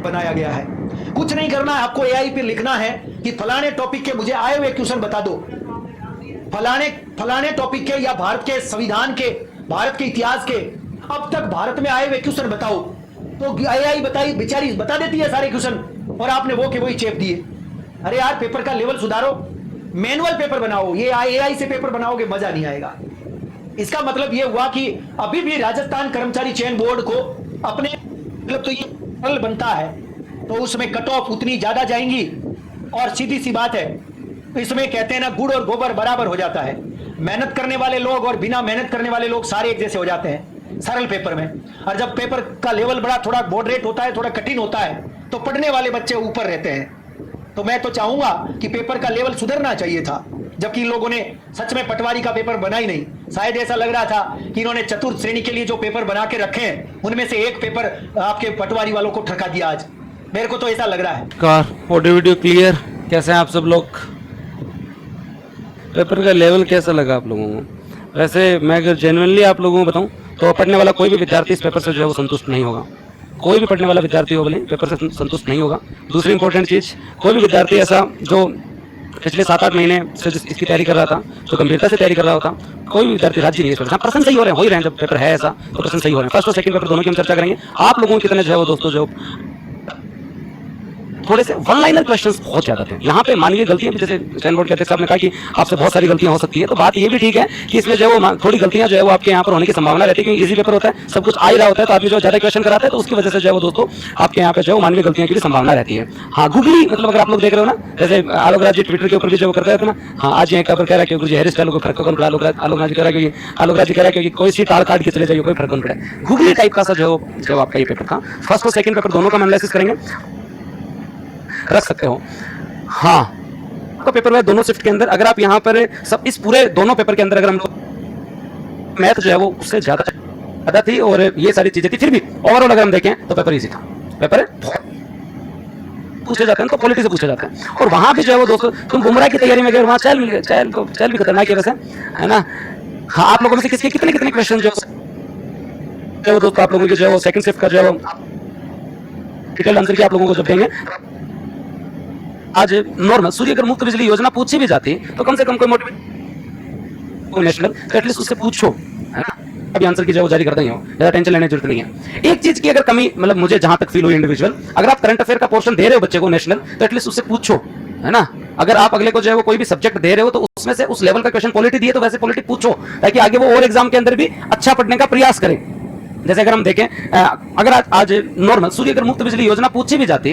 बनाया गया है। कुछ नहीं करना है, आपको एआई पे लिखना है कि फलाने टॉपिक के मुझे आए हुए क्वेश्चन बता दो, फलाने टॉपिक के या भारत के संविधान के, भारत के इतिहास के अब तक भारत में आए हुए क्वेश्चन बताओ, तो एआई बताई बेचारी बता देती है सारे क्वेश्चन, और आपने वो के वही चेप दिए। अरे यार, पेपर का लेवल सुधारो, मैनुअल पेपर बनाओ। ये एआई से पेपर बनाओगे मजा नहीं आएगा। इसका मतलब ये हुआ कि अभी भी राजस्थान कर्मचारी चयन बोर्ड को अपने मतलब तो ये सरल बनता है तो उसमें कट ऑफ उतनी ज्यादा जाएंगी, और सीधी सी बात है, इसमें कहते हैं ना, गुड़ और गोबर बराबर हो जाता है। मेहनत करने वाले लोग और बिना मेहनत करने वाले लोग सारे एक जैसे हो जाते हैं सरल पेपर में। और जब पेपर का लेवल बड़ा थोड़ा मॉडरेट होता है, थोड़ा कठिन होता है, तो पढ़ने वाले बच्चे ऊपर रहते हैं। तो मैं तो चाहूंगा कि पेपर का लेवल सुधरना चाहिए था, जबकि इन लोगों ने सच में पटवारी का पेपर बना ही नहीं। शायद ऐसा लग रहा था कि इन्होंने चतुर्थ श्रेणी के लिए जो पेपर बना के रखे हैं उनमें से एक पेपर आपके पटवारी वालों को ठका दिया आज। मेरे को तो ऐसा लग रहा है। Car audio video clear? कैसे हैं आप सब लोग? पेपर का लेवल कैसा लगा आप लोगों को? वैसे मैं अगर जेन्युइनली आप लोगों को बताऊं तो पढ़ने वाला कोई भी विद्यार्थी इस पेपर से जो है वो संतुष्ट नहीं होगा। कोई भी पढ़ने वाला विद्यार्थी हो बोले पेपर से संतुष्ट नहीं होगा। दूसरी इंपॉर्टेंट चीज़, कोई भी विद्यार्थी ऐसा जो पिछले 7-8 महीने से इसकी तैयारी कर रहा था, जो गंभीरता से तैयारी कर रहा होता, कोई भी विद्यार्थी राजी नहीं है। प्रश्न सही हो रहे हैं, हो ही रहे हैं, जब पेपर है ऐसा तो प्रश्न सही हो रहे हैं। फर्स्ट और सेकंड पेपर दोनों की हम चर्चा करेंगे। आप लोगों की कितने जो है वो दोस्तों जो थोड़े से वन लाइनर क्वेश्चंस बहुत ज्यादा थे। यहाँ पे मानवीय गलतियां, जैसे चयन बोर्ड के अध्यक्ष साहब ने कहा कि आपसे बहुत सारी गलतियां हो सकती है, तो बात ये भी ठीक है कि इसमें जो है थोड़ी गलतियां जो है वो आपके यहाँ पर होने की संभावना रहती है, क्योंकि इजी पेपर होता है, सब कुछ आ ही रहा होता है, तो आदमी जो ज्यादा क्वेश्चन कराता है तो उसकी वजह से जो है वो दोस्तों आपके यहाँ पे जो है मानवीय गलतियों की भी संभावना रहती है। हाँ, गूगली मतलब अगर आप लोग देख रहे हो ना, जैसे आलोकराज जी ट्विटर के ऊपर भी जो करते रहते हैं ना, हाँ आज यहाँ कह रहा है कि हेयर स्टाइल को फर्क कौन पड़ा, आलोकराज जी कह रहा है आलोकराज जी कह रहा है कि कोई सी टाल काट के चले जाइए, कोई फर्क कौन पड़ा। गूगली टाइप का सा जो आपका ये पेपर था, फर्स्ट और सेकंड पेपर दोनों का एनालिसिस करेंगे, रख सकते हो। हाँ, आपका पेपर है दोनों शिफ्ट के अंदर। अगर आप यहाँ पर सब इस पूरे दोनों पेपर के अंदर अगर हम लोग मैथ जो है वो उससे ज्यादा थी और ये सारी चीजें थी, फिर भी ओवरऑल अगर हम देखें तो पेपर इजी था। पेपर पूछे जाते हैं तो पॉलिटी से पूछे जाते हैं, और वहां भी जो है वो दोस्तों तुम बुमराह की तैयारी में गए, वहां चैल भी खतरनाक है वैसे, है ना। हाँ, आप लोगों में से किसके कितने क्वेश्चन जो है वो दोस्तों आप लोगों के जो है वो सेकंड शिफ्ट का जो है वो डिटेल आंसर की आप लोगों को जब देंगे। आज नॉर्मल सूर्य अगर मुफ्त बिजली योजना पूछी भी जाती तो कम से कम कोई मोटिवेट नेशनल तो एटलीस्ट उससे पूछो, है ना। अभी आंसर की जवाब जारी करते ही हो, ज्यादा टेंशन लेने की जरूरत नहीं है। एक चीज की अगर कमी मतलब मुझे जहां तक फील हुई इंडिविजुअल, अगर आप करंट अफेयर का पोर्शन दे रहे हो बच्चे को नेशनल तो एटलीस्ट उससे पूछो, है ना। अगर आप अगले को जो है वो कोई भी सब्जेक्ट दे रहे हो तो उसमें से उस लेवल का क्वेश्चन पॉलिटी दिए तो वैसे पॉलिटी पूछो, ताकि आगे वो और एग्जाम के अंदर भी अच्छा पढ़ने का प्रयास करें। जैसे अगर हम देखें, अगर आज नॉर्मल सूर्य अगर मुफ्त बिजली योजना पूछी भी जाती